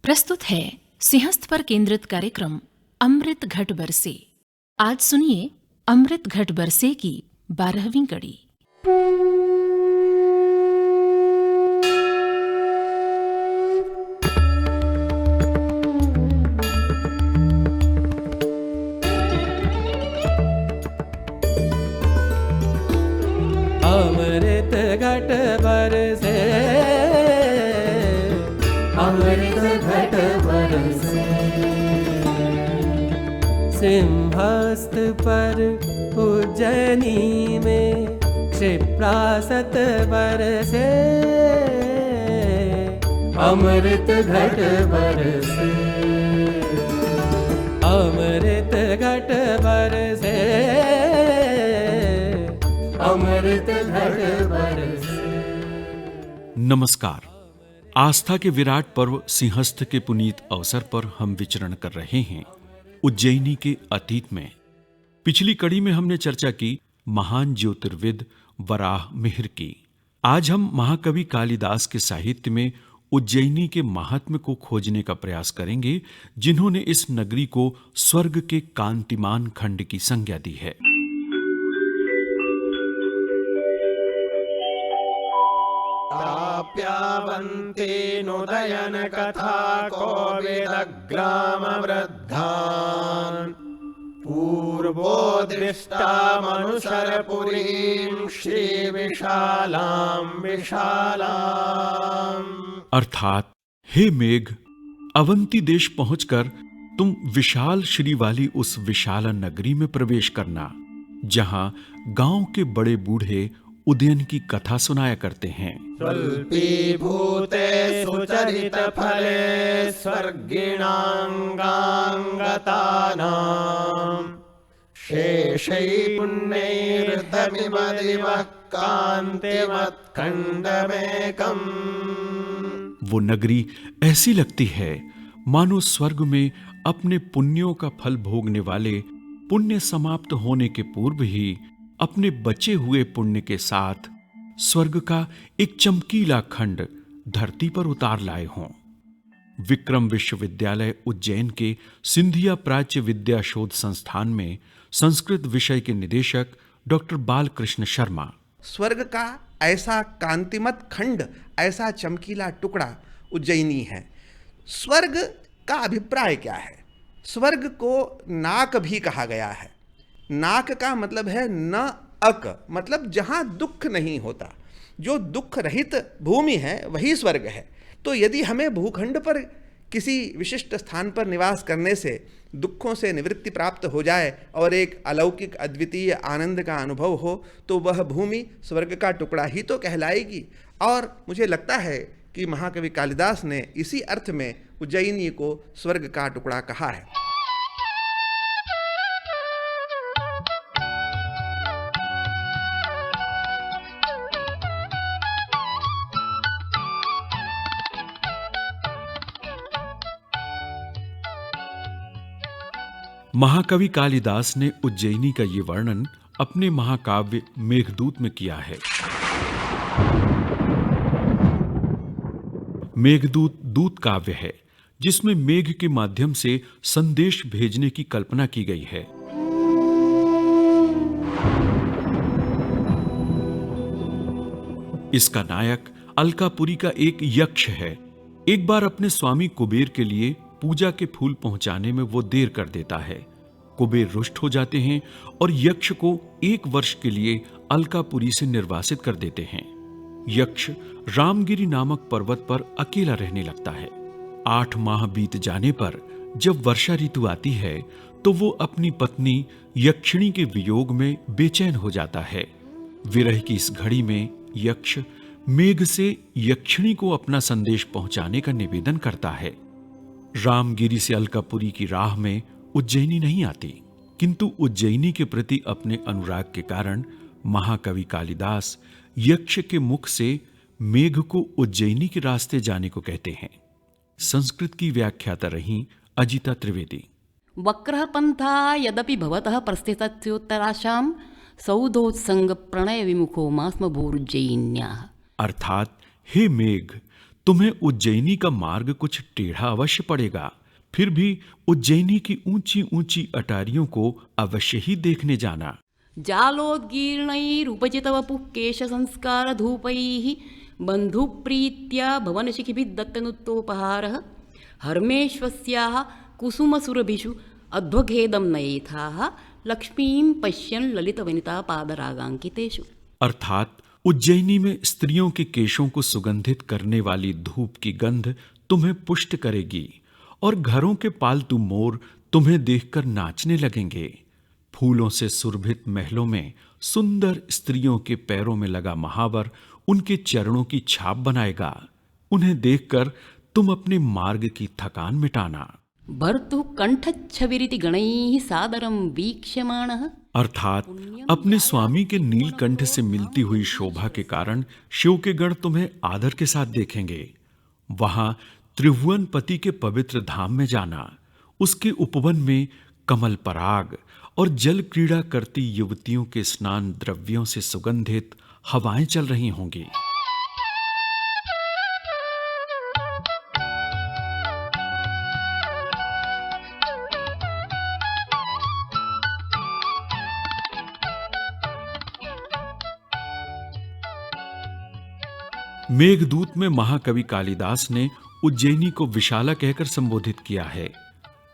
प्रस्तुत है सिंहस्थ पर केंद्रित कार्यक्रम अमृत घट बरसे। आज सुनिए अमृत घट बरसे की 12वीं कड़ी। अमृत घट बरसे, अमृत घट बरसे, सिंहस्थ पर उज्जैनी में क्षिप्रासत बरसे, अमृत घट बरसे, अमृत घट बरसे, अमृत घट बरसे। नमस्कार। आस्था के विराट पर्व सिंहस्थ के पुनीत अवसर पर हम विचरण कर रहे हैं उज्जैनी के अतीत में। पिछली कड़ी में हमने चर्चा की महान ज्योतिर्विद वराह मिहिर की। आज हम महाकवि कालिदास के साहित्य में उज्जैनी के महात्म्य को खोजने का प्रयास करेंगे, जिन्होंने इस नगरी को स्वर्ग के कांतिमान खंड की संज्ञा दी है। प्यावन्तेनुदयन कथा कोविदग्रामवृद्धान् पूर्वोद्दिष्टामनुसरपुरीं श्रीविशालां विशालाम्। अर्थात हे मेघ, अवंती देश पहुंचकर तुम विशाल श्री वाली उस विशाला नगरी में प्रवेश करना, जहां गांव के बड़े बूढ़े उदयन की कथा सुनाया करते हैं। स्वल्पीभूते सुचरित फले स्वर्गिणांगांगतानां शेषै पुण्यैर्धमिव दिवः कान्तिमत्खण्डमेकम्। वो नगरी ऐसी लगती है मानो स्वर्ग में अपने पुण्यों का फल भोगने वाले पुण्य समाप्त होने के पूर्व ही अपने बचे हुए पुण्य के साथ स्वर्ग का एक चमकीला खंड धरती पर उतार लाए हों। विक्रम विश्वविद्यालय उज्जैन के सिंधिया प्राच्य विद्या शोध संस्थान में संस्कृत विषय के निदेशक डॉक्टर बालकृष्ण शर्मा। स्वर्ग का ऐसा कांतिमत खंड, ऐसा चमकीला टुकड़ा उज्जैनी है। स्वर्ग का अभिप्राय क्या है? स्वर्ग को नाक भी कहा गया है। नाक का मतलब है न अक, मतलब जहां दुख नहीं होता। जो दुख रहित भूमि है वही स्वर्ग है। तो यदि हमें भूखंड पर किसी विशिष्ट स्थान पर निवास करने से दुखों से निवृत्ति प्राप्त हो जाए और एक अलौकिक अद्वितीय आनंद का अनुभव हो, तो वह भूमि स्वर्ग का टुकड़ा ही तो कहलाएगी। और मुझे लगता है कि महाकवि कालिदास ने इसी अर्थ में उज्जैनी को स्वर्ग का टुकड़ा कहा है। महाकवि कालिदास ने उज्जैनी का ये वर्णन अपने महाकाव्य मेघदूत में किया है। मेघदूत दूत काव्य है, जिसमें मेघ के माध्यम से संदेश भेजने की कल्पना की गई है। इसका नायक अलकापुरी का एक यक्ष है। एक बार अपने स्वामी कुबेर के लिए पूजा के फूल पहुंचाने में वो देर कर देता है। कुबेर रुष्ट हो जाते हैं और यक्ष को 1 वर्ष के लिए अलकापुरी से निर्वासित कर देते हैं। यक्ष रामगिरी नामक पर्वत पर अकेला रहने लगता है। 8 माह बीत जाने पर जब वर्षा ऋतु आती है तो वो अपनी पत्नी यक्षिणी के वियोग में बेचैन हो जाता है। विरह की इस घड़ी में यक्ष मेघ से यक्षिणी को अपना संदेश पहुंचाने का निवेदन करता है। रामगिरी से अलकापुरी की राह में उज्जैनी नहीं आती, किंतु उज्जैनी के प्रति अपने अनुराग के कारण महाकवि कालिदास यक्ष के मुख से मेघ को उज्जैनी के रास्ते जाने को कहते हैं। संस्कृत की व्याख्याता रहीं अजिता त्रिवेदी। वक्रः पंथा यदपि भवतः प्रस्थितस्योत्तराशां सौधोत्संग प्रणय विमुखो मास्म भूर्जैन्याः। अर्थात हे मेघ, तुम्हें उज्जैनी का मार्ग कुछ टेढ़ा अवश्य पड़ेगा, फिर भी उज्जैनी की ऊंची ऊंची अटारियों को अवश्य ही देखने जाना। जालोद्गीर्णैरुपचितवपुः केशसंस्कारधूपैः बन्धुप्रीत्या भवनशिखिभिर्दत्तनुत्तोपहारः हर्मेश्वस्याः कुसुमसुरभिषु अध्वखेदं नयेथाः लक्ष्मीं पश्यन् ललितवनिता पादरागांकितेषु। अर्थात उज्जैनी में स्त्रियों के केशों को सुगंधित करने वाली धूप की गंध तुम्हें पुष्ट करेगी और घरों के पालतू मोर तुम्हें देखकर नाचने लगेंगे। फूलों से सुरभित महलों में सुंदर स्त्रियों के पैरों में लगा महावर उनके चरणों की छाप बनाएगा। उन्हें देखकर तुम अपने मार्ग की थकान मिटाना। भर्तुः कंठच्छविरिति गणैः सादरं वीक्ष्यमाणः। अर्थात अपने स्वामी के नीलकंठ से मिलती हुई शोभा के कारण शिव के गण तुम्हें आदर के साथ देखेंगे। वहां त्रिभुवनपति के पवित्र धाम में जाना, उसके उपवन में कमल पराग और जल क्रीड़ा करती युवतियों के स्नान द्रव्यों से सुगंधित हवाएं चल रही होंगी। मेघदूत में महाकवि कालिदास ने उज्जैनी को विशाला कहकर संबोधित किया है।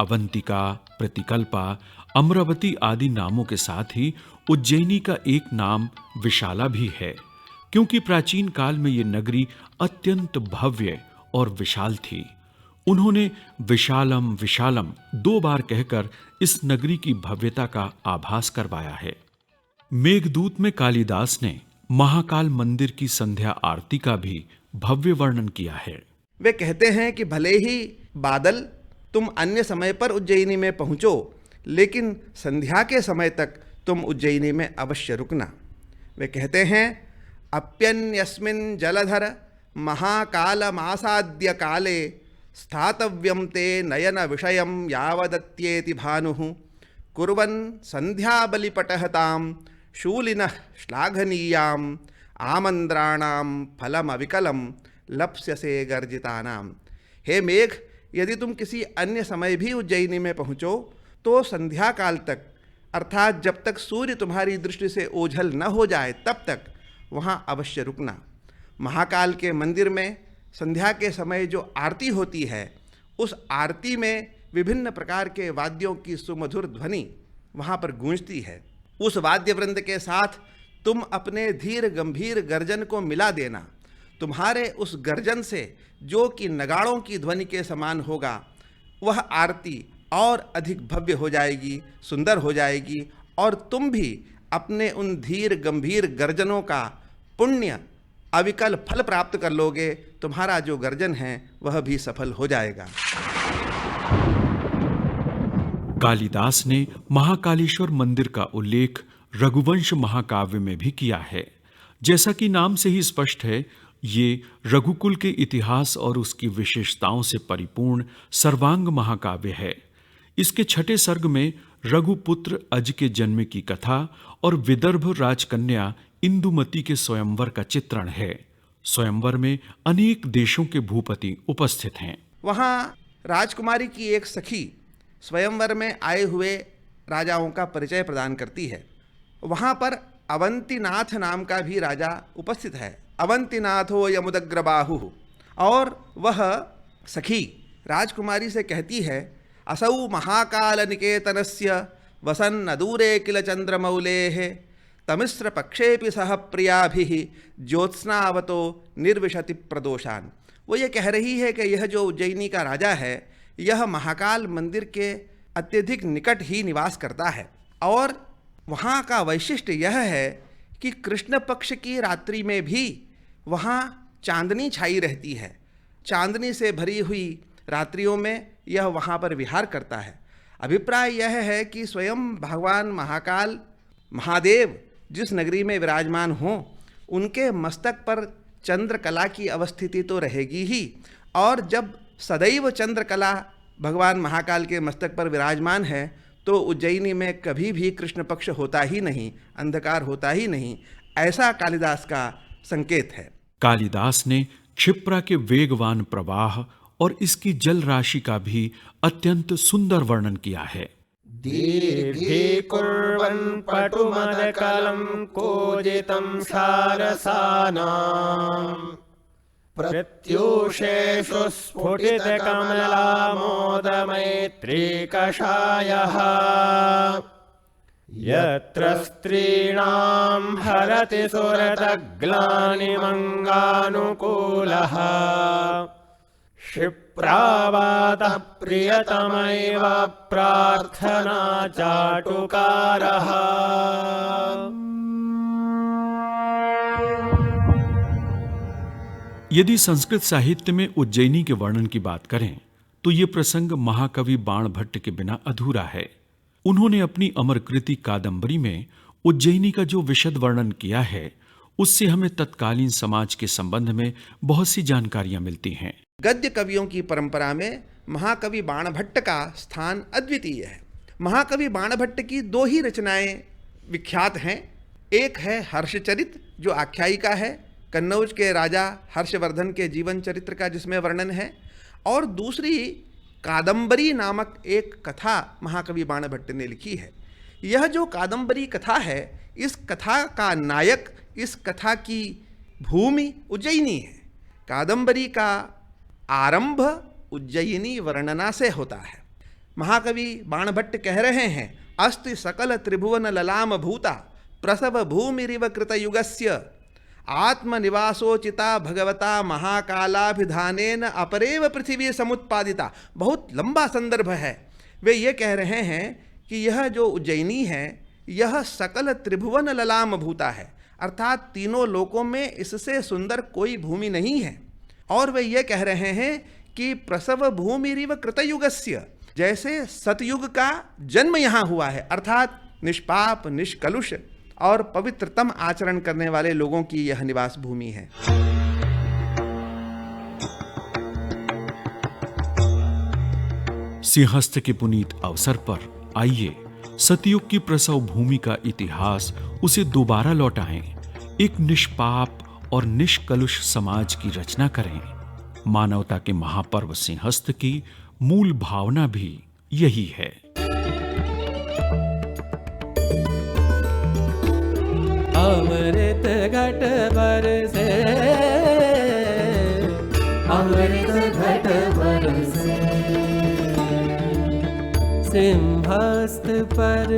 अवंतिका, प्रतिकल्पा, अमरावती आदि नामों के साथ ही उज्जैनी का एक नाम विशाला भी है, क्योंकि प्राचीन काल में यह नगरी अत्यंत भव्य और विशाल थी। उन्होंने विशालम विशालम 2 बार कहकर इस नगरी की भव्यता का आभास करवाया है। मेघदूत में कालिदास ने महाकाल मंदिर की संध्या आरती का भी भव्य वर्णन किया है। वे कहते हैं कि भले ही बादल तुम अन्य समय पर उज्जैनी में पहुंचो, लेकिन संध्या के समय तक तुम उज्जैनी में अवश्य रुकना। वे कहते हैं अप्यन्यस्मिन् जलधर महाकालमासाद्य काले स्थातव्यं ते नयन विषयं यावदत्येति भानुः कुर्वन् संध्याबलिपटहतां शूलिनः श्लाघनीयाम् आमंद्राणां फलमविकलं लप्स्यसे गर्जितानां। हे मेघ, यदि तुम किसी अन्य समय भी उज्जैनी में पहुँचो तो संध्या काल तक, अर्थात जब तक सूर्य तुम्हारी दृष्टि से ओझल न हो जाए तब तक वहाँ अवश्य रुकना। महाकाल के मंदिर में संध्या के समय जो आरती होती है, उस आरती में विभिन्न प्रकार के वाद्यों की सुमधुर ध्वनि वहाँ पर गूंजती है। उस वाद्य वृंद के साथ तुम अपने धीर गंभीर गर्जन को मिला देना। तुम्हारे उस गर्जन से, जो कि नगाड़ों की ध्वनि के समान होगा, वह आरती और अधिक भव्य हो जाएगी, सुंदर हो जाएगी, और तुम भी अपने उन धीर गंभीर गर्जनों का पुण्य अविकल फल प्राप्त कर लोगे। तुम्हारा जो गर्जन है वह भी सफल हो जाएगा। कालिदास ने महाकालेश्वर मंदिर का उल्लेख रघुवंश महाकाव्य में भी किया है। जैसा कि नाम से ही स्पष्ट है, ये रघुकुल के इतिहास और उसकी विशेषताओं से परिपूर्ण सर्वांग महाकाव्य है। इसके 6ठे सर्ग में रघुपुत्र अज के जन्म की कथा और विदर्भ राजकन्या इंदुमती के स्वयंवर का चित्रण है। स्वयंवर में अनेक देशों के भूपति उपस्थित हैं। वहाँ राजकुमारी की एक सखी स्वयंवर में आए हुए राजाओं का परिचय प्रदान करती है। वहाँ पर अवंतीनाथ नाम का भी राजा उपस्थित है। अवंतीनाथो यमुदग्रबाहु। और वह सखी राजकुमारी से कहती है, असौ महाकाल निकेतनस्य वसन्न दूरे किल चंद्रमौलेः तमिस्र पक्षेपि सह प्रियाभिः ज्योत्स्नावतो निर्विशति प्रदोषान। वो ये कह रही है कि यह जो उज्जैनी का राजा है, यह महाकाल मंदिर के अत्यधिक निकट ही निवास करता है। और वहाँ का वैशिष्ट्य यह है कि कृष्ण पक्ष की रात्रि में भी वहाँ चांदनी छाई रहती है। चांदनी से भरी हुई रात्रियों में यह वहाँ पर विहार करता है। अभिप्राय यह है कि स्वयं भगवान महाकाल महादेव जिस नगरी में विराजमान हों, उनके मस्तक पर चंद्रकला की अवस्थिति तो रहेगी ही, और जब सदैव चंद्रकला भगवान महाकाल के मस्तक पर विराजमान है तो उज्जैनी में कभी भी कृष्ण पक्ष होता ही नहीं, अंधकार होता ही नहीं। ऐसा कालिदास का संकेत है। कालिदास ने क्षिप्रा के वेगवान प्रवाह और इसकी जल राशि का भी अत्यंत सुंदर वर्णन किया है। दीर्घीकुर्वन् पटुमदकलं कूजितं सारसानाम् प्रत्यूषेषु स्फुटितकमलामोदमैत्रीकषायः यत्र स्त्रीणां हरति सुरतग्लानिमङ्गानुकूलः क्षिप्रावातः प्रियतमैव प्रार्थना चाटुकारः। यदि संस्कृत साहित्य में उज्जैनी के वर्णन की बात करें तो ये प्रसंग महाकवि बाणभट्ट के बिना अधूरा है। उन्होंने अपनी अमर कृति कादंबरी में उज्जैनी का जो विशद वर्णन किया है उससे हमें तत्कालीन समाज के संबंध में बहुत सी जानकारियां मिलती हैं। गद्य कवियों की परंपरा में महाकवि बाणभट्ट का स्थान अद्वितीय है। महाकवि बाणभट्ट की दो ही रचनाएं विख्यात हैं। एक है हर्षचरित जो आख्यायिका है, कन्नौज के राजा हर्षवर्धन के जीवन चरित्र का जिसमें वर्णन है, और दूसरी कादंबरी नामक एक कथा महाकवि बाणभट्ट ने लिखी है। यह जो कादंबरी कथा है, इस कथा का नायक, इस कथा की भूमि उज्जैनी है। कादंबरी का आरंभ उज्जयिनी वर्णना से होता है। महाकवि बाणभट्ट कह रहे हैं, अस्ति सकल त्रिभुवन ललाम भूता प्रसव भूमिरिव कृतयुगस्य आत्मनिवासोचिता भगवता महाकालाभिधानेन अपरेव पृथ्वी समुत्पादिता। बहुत लंबा संदर्भ है। वे ये कह रहे हैं कि यह जो उज्जैनी है यह सकल त्रिभुवन ललाम भूता है, अर्थात तीनों लोकों में इससे सुंदर कोई भूमि नहीं है। और वे ये कह रहे हैं कि प्रसव भूमिरिव कृतयुगस्य, जैसे सतयुग का जन्म यहाँ हुआ है, अर्थात निष्पाप निष्कलुष और पवित्रतम आचरण करने वाले लोगों की यह निवास भूमि है। सिंहस्थ के पुनीत अवसर पर आइए सतयुग की प्रसव भूमि का इतिहास उसे दोबारा लौटाएं, एक निष्पाप और निष्कलुष समाज की रचना करें। मानवता के महापर्व सिंहस्थ की मूल भावना भी यही है। अमृत घट बरसे, अमृत घट बरसे, सिंहस्थ पर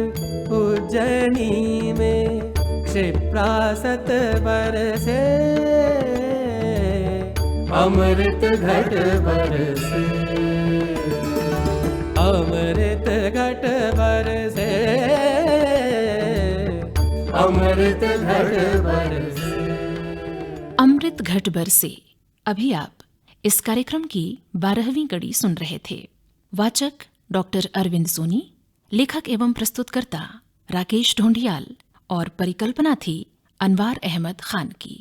उज्जैनी में क्षिप्रासत बरसे, अमृत घट बरसे, अमृत घट बरसे, अमृत घट बरसे। अमृत घट बरसे। अभी आप इस कार्यक्रम की 12वीं कड़ी सुन रहे थे। वाचक डॉक्टर अरविंद सोनी, लेखक एवं प्रस्तुतकर्ता राकेश ढोंडियाल और परिकल्पना थी अनवार अहमद खान की।